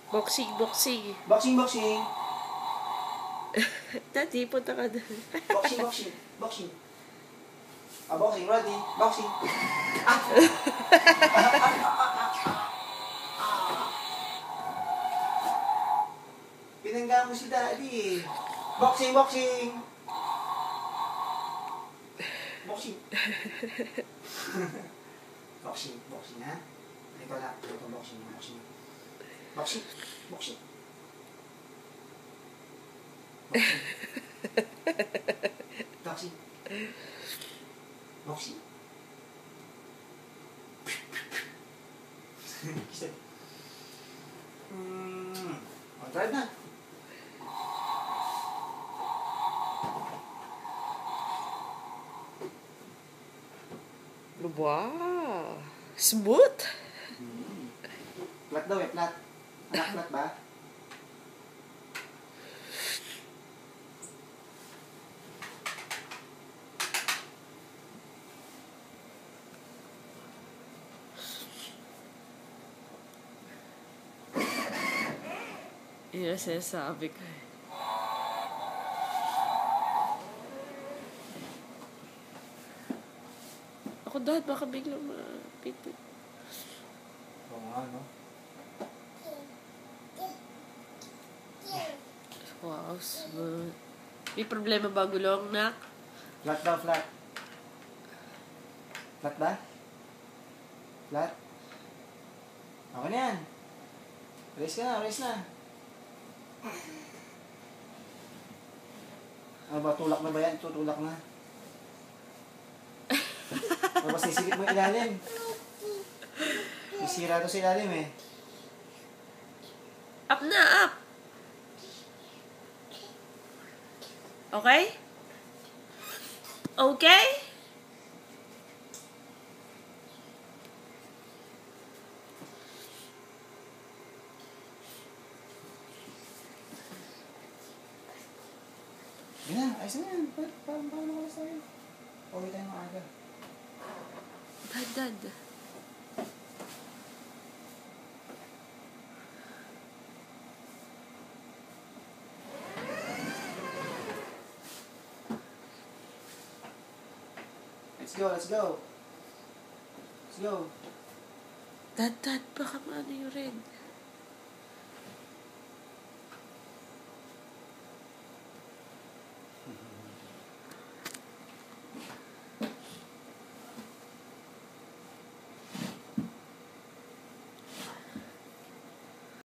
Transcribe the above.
Boxing, boxing. Boxing, boxing. Daddy, punta ka doon. Boxing, boxing. Boxing. Boxing, ready. Boxing. Pinangga mo si Daddy. Boxing, boxing. Boxing. Boxing, boxing, ha? Ito lang. Ito, boxing, boxing. Boxing, boxing. Boxing. Boxing. Boxing. Try na. Wow! Smooth! Flat daw eh, flat. Anak, flat ba? Yun ang sinasabi ko eh. Ako dahil baka biglang mapipit. Oo nga, no? Wow, smooth. May problema ba gulong, nak? Flat daw, flat. Flat ba? Flat? Okay na yan. Race ka na, race na. Ano ba, tulak na ba yan? Tutulak na. Ano ba, sisilip mo yung ilalim? Isira to sa ilalim eh. Up na, up! Okay? Okay? Yan na, ayos na yan. Parang nakalas tayo. Pauwi tayo maaga. Dad. Let's go, let's go. Let's go. Dad, baka maano yung red.